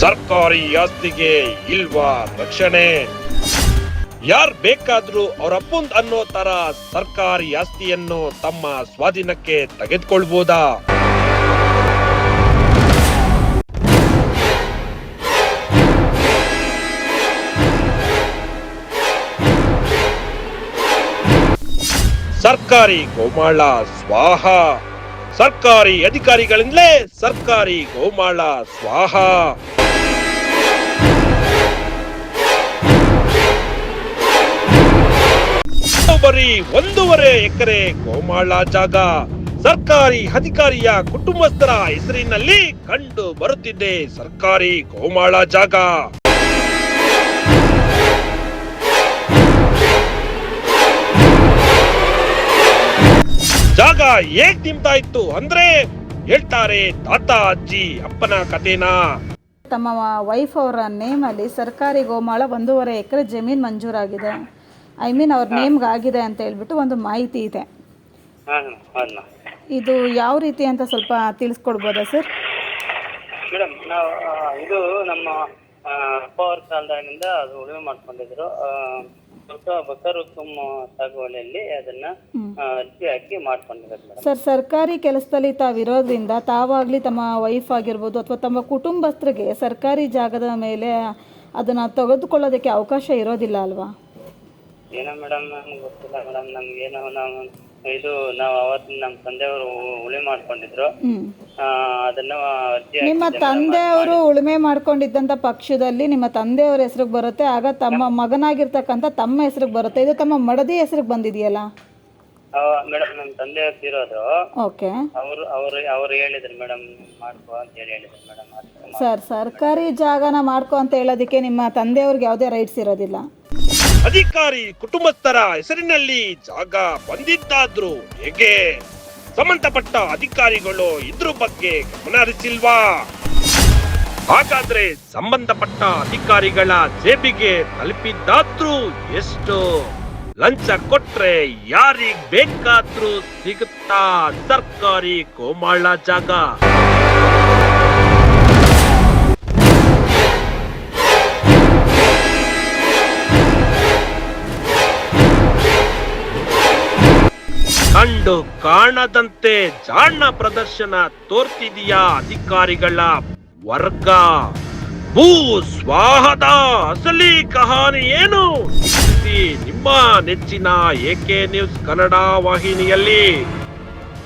ಸರ್ಕಾರಿ ಆಸ್ತಿಗೆ ಇಲ್ವಾ ರಕ್ಷಣೆ? ಯಾರ್ ಬೇಕಾದ್ರೂ ಅವ್ರ ಅಪ್ಪಂದ್ ಅನ್ನೋ ತರ ಸರ್ಕಾರಿ ಆಸ್ತಿಯನ್ನು ತಮ್ಮ ಸ್ವಾಧೀನಕ್ಕೆ ತೆಗೆದುಕೊಳ್ಬಹುದಾ? ಸರ್ಕಾರಿ ಗೋಮಾಳ ಸ್ವಾಹ. ಸರ್ಕಾರಿ ಅಧಿಕಾರಿಗಳಿಂದಲೇ ಸರ್ಕಾರಿ ಗೋಮಾಳ ಸ್ವಾಹ. ಬರೀ 1.5 ಎಕರೆ ಗೋಮಾಳ ಜಾಗ ಸರ್ಕಾರಿ ಅಧಿಕಾರಿಯ ಕುಟುಂಬಸ್ಥರ ಹೆಸರಿನಲ್ಲಿ ಕಂಡು ಬರುತ್ತಿದೆ. ಸರ್ಕಾರಿ ಗೋಮಾಳ ಜಾಗ ಜಾಗ ಹೇಗ್ ನಿಮ್ತಾ ಇತ್ತು ಅಂದ್ರೆ ಹೇಳ್ತಾರೆ ತಾತ ಅಜ್ಜಿ ಅಪ್ಪನ ಕಥೆನಾ. ತಮ್ಮ ವೈಫ್ ಅವರ ನೇಮಲ್ಲಿ ಸರ್ಕಾರಿ ಗೋಮಾಳ 1.5 ಎಕರೆ ಜಮೀನು ಮಂಜೂರಾಗಿದೆ. ಅವ್ರ ನೇಮ್ಗೆ ಆಗಿದೆ ಅಂತ ಹೇಳ್ಬಿಟ್ಟು ಒಂದು ಮಾಹಿತಿ ಇದೆ. ಇದು ಯಾವ ರೀತಿ ಅಂತ ಸ್ವಲ್ಪ ತಿಳಿಸ್ಕೊಡ್ಬೋದಾ ಸರ್? ಮೇಡಮ್, ನಾವು ಇದು ನಮ್ಮ ಅಪ್ಪ ಅವ್ರ ಕಾಲದಾಗಿನಿಂದ ಅದು ಉಳುಮೆ ಮಾಡ್ಕೊಂಡಿದ್ರು. ಬಕರು ತುಮ್ಮ ಸಾಗುವಳಿಯಲ್ಲಿ ಅದನ್ನ ಅರ್ಜಿ ಹಾಕಿ ಮಾಡ್ಕೊಂಡಿದ್ದಾರೆ. ಸರ್, ಸರ್ಕಾರಿ ಕೆಲಸದಲ್ಲಿ ತಾವಿರೋದ್ರಿಂದ ತಾವಾಗ್ಲಿ ತಮ್ಮ ವೈಫ್ ಆಗಿರ್ಬೋದು ಅಥವಾ ತಮ್ಮ ಕುಟುಂಬಸ್ಥರಿಗೆ ಸರ್ಕಾರಿ ಜಾಗದ ಮೇಲೆ ಅದನ್ನ ತೆಗೆದುಕೊಳ್ಳೋದಕ್ಕೆ ಅವಕಾಶ ಇರೋದಿಲ್ಲ ಅಲ್ವಾ? ಏನೋ ಮೇಡಮ್, ನಮ್ಗೆ ಗೊತ್ತಿಲ್ಲ ಮೇಡಮ್. ನಮ್ಗೇನೋ ನಾವು ಅವತ್ತಿನ ನಮ್ಮ ತಂದೆಯವರು ಉಳುಮೆ ಮಾಡ್ಕೊಂಡಿದ್ರು. ಅದನ್ನ ಅರ್ಜಿ ನಿಮ್ಮ ತಂದೆಯವರು ಉಳುಮೆ ಮಾಡ್ಕೊಂಡಿದ್ದಂತ ಪಕ್ಷದಲ್ಲಿ ನಿಮ್ಮ ತಂದೆಯವರ ಹೆಸರಿಗೆ ಬರುತ್ತೆ, ಆಗ ತಮ್ಮ ಮಗನಾಗಿರ್ತಕ್ಕಂಥ ತಮ್ಮ ಹೆಸರಿಗೆ ಬರುತ್ತೆ. ಇದು ತಮ್ಮ ಮಡದಿ ಹೆಸರಿಗೆ ಬಂದಿದೆಯಲ್ಲ ಮೇಡಮ್? ನಮ್ಮ ತಂದೆ ಇರೋದು. ಓಕೆ. ಅವ್ರು ಹೇಳಿದ್ರು ಮೇಡಮ್ ಮಾಡ್ಕೋ ಅಂತ ಹೇಳಿದ್ರು ಮೇಡಮ್. ಸರ್, ಸರ್ಕಾರಿ ಜಾಗನ ಮಾಡ್ಕೋ ಅಂತ ಹೇಳೋದಕ್ಕೆ ನಿಮ್ಮ ತಂದೆಯವ್ರಿಗೆ ಯಾವುದೇ ರೈಟ್ಸ್ ಇರೋದಿಲ್ಲ. ಅಧಿಕಾರಿ ಕುಟುಂಬಸ್ಥರ ಹೆಸರಿನಲ್ಲಿ ಜಾಗ ಬಂದಿದ್ದಾದ್ರೂ ಹೇಗೆ? ಸಂಬಂಧಪಟ್ಟ ಅಧಿಕಾರಿಗಳು ಇದ್ರ ಬಗ್ಗೆ ಗಮನ ಹರಿಸಿಲ್ವಾ? ಹಾಗಾದ್ರೆ ಸಂಬಂಧಪಟ್ಟ ಅಧಿಕಾರಿಗಳ ಜೇಬಿಗೆ ತಲುಪಿದ್ದಾದ್ರೂ ಎಷ್ಟು? ಲಂಚ ಕೊಟ್ರೆ ಯಾರಿಗ್ ಬೇಕಾದ್ರೂ ಸಿಗುತ್ತಾ ಸರ್ಕಾರಿ ಗೋಮಾಳ ಜಾಗ? ಕಂಡು ಕಾಣದಂತೆ ಜಾಣ ಪ್ರದರ್ಶನ ತೋರ್ತಿದೆಯಾ ಅಧಿಕಾರಿಗಳ ವರ್ಗ? ಭೂ ಸ್ವಾಹದ ಅಸಲಿ ಕಹಾನಿ ಏನು? ನಿಮ್ಮ ನೆಚ್ಚಿನ AK ನ್ಯೂಸ್ ಕನ್ನಡ ವಾಹಿನಿಯಲ್ಲಿ.